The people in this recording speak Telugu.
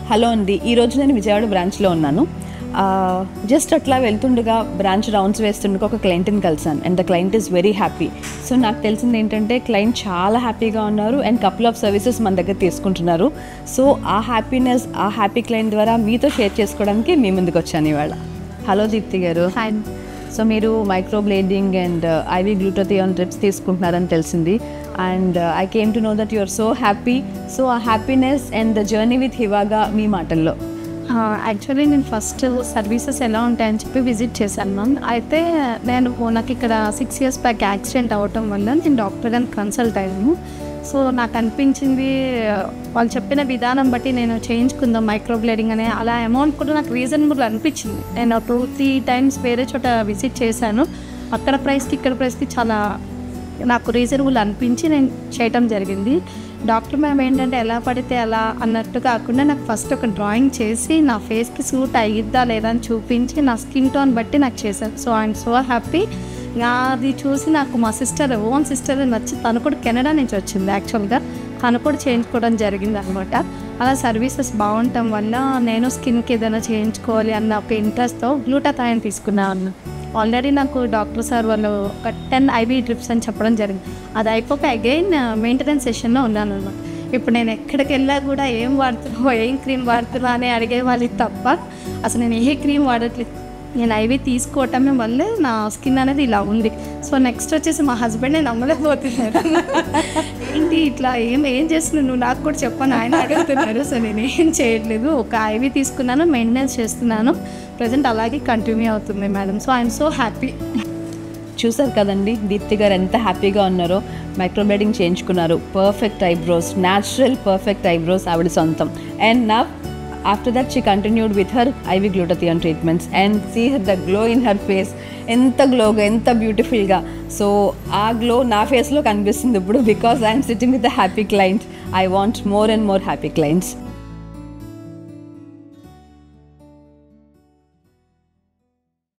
హలో అండి, ఈరోజు నేను విజయవాడ బ్రాంచ్లో ఉన్నాను. జస్ట్ అట్లా వెళ్తుండగా బ్రాంచ్ రౌండ్స్ వేస్తుండగా ఒక క్లయింట్ని కలిసాను and the client is very happy. So నాకు తెలిసింది ఏంటంటే క్లయింట్ చాలా హ్యాపీగా ఉన్నారు అండ్ కపుల్ ఆఫ్ సర్వీసెస్ మన దగ్గర తీసుకుంటున్నారు. సో ఆ హ్యాపీనెస్, ఆ హ్యాపీ క్లయింట్ ద్వారా మీతో షేర్ చేసుకోవడానికి మీ ముందుకు వచ్చాను ఇవాళ. హలో దీప్తి గారు. హాయ్. సో మీరు microblading and IV glutathione drips తీసుకుంటున్నారని తెలిసింది and I came to know that you are so happy. So ఆ happiness and the journey with హివాగా మీ మాటల్లో. యాక్చువల్లీ నేను ఫస్ట్ సర్వీసెస్ ఎలా ఉంటాయని చెప్పి విజిట్ చేశాను మ్యామ్. అయితే నాకు ఇక్కడ 6 years బ్యాక్ యాక్సిడెంట్ అవ్వటం వల్ల నేను డాక్టర్ గారిని కన్సల్ట్ అయ్యాను. సో నాకు అనిపించింది వాళ్ళు చెప్పిన విధానం బట్టి నేను చేయించుకుందాం మైక్రోబ్లేడింగ్ అనే అలా అమౌంట్ కూడా నాకు రీజనబుల్ అనిపించింది. నేను 2-3 times వేరే చోట విజిట్ చేశాను. అక్కడ ప్రైస్కి ఇక్కడ ప్రైస్కి చాలా నాకు రీజనబుల్ అనిపించి నేను చేయటం జరిగింది. డాక్టర్ మ్యామ్ ఏంటంటే ఎలా పడితే అలా అన్నట్టు కాకుండా నాకు ఫస్ట్ ఒక డ్రాయింగ్ చేసి నా ఫేస్కి సూట్ అయ్యిద్దా లేదా అని చూపించి నా స్కిన్ టోన్ బట్టి నాకు చేశారు. So I'm so happy. అది చూసి నాకు మా ఓన్ సిస్టర్ నచ్చి తను కూడా కెనడా నుంచి వచ్చింది. యాక్చువల్గా తను కూడా చేయించుకోవడం జరిగింది అనమాట. అలా సర్వీసెస్ బాగుండటం వల్ల నేను స్కిన్కి ఏదైనా చేయించుకోవాలి అన్న ఒక ఇంట్రెస్ట్తో గ్లూటాథియోన్ తీసుకున్నాను. ఆల్రెడీ నాకు డాక్టర్ సార్ వాళ్ళు ఒక 10 IV డ్రిప్స్ అని చెప్పడం జరిగింది. అది అయిపోక అగైన్ మెయింటెనెన్స్ సెషన్లో ఉన్నాను అనమాట. ఇప్పుడు నేను ఎక్కడికి వెళ్ళా కూడా ఏం వాడుతున్నావు, ఏం క్రీమ్ వాడుతున్నా అని అడిగే వాళ్ళకి తప్ప అసలు నేను ఏ క్రీమ్ వాడట్లేదు. నేను IV తీసుకోవటమే వల్లే నా స్కిన్ అనేది ఇలా ఉంది. సో నెక్స్ట్ వచ్చేసి మా హస్బెండ్ నమ్మలేకపోతున్నారు. ఏంటి ఇట్లా ఏం చేస్తున్నావు నువ్వు, నాకు కూడా చెప్పని ఆయన అడుగుతున్నారు. సో నేను ఏం చేయట్లేదు, ఒక IV తీసుకున్నాను, మెయింటెనెన్స్ చేస్తున్నాను. ప్రజెంట్ అలాగే కంటిన్యూ అవుతుంది madam. So I'm so happy. చూసారు కదండి దీప్తి గారు ఎంత హ్యాపీగా ఉన్నారో. మైక్రోబ్లేడింగ్ చేయించుకున్నారు, perfect eyebrows, natural perfect eyebrows ఆవిడ సొంతం. అండ్ నా after that she continued with her IV glutathione treatments and see the glow in her face. ఎంత గ్లోగా, ఎంత బ్యూటిఫుల్గా. సో ఆ గ్లో నా ఫేస్లో కనిపిస్తుంది ఇప్పుడు, because I'm sitting with a happy client. I want more and more happy clients.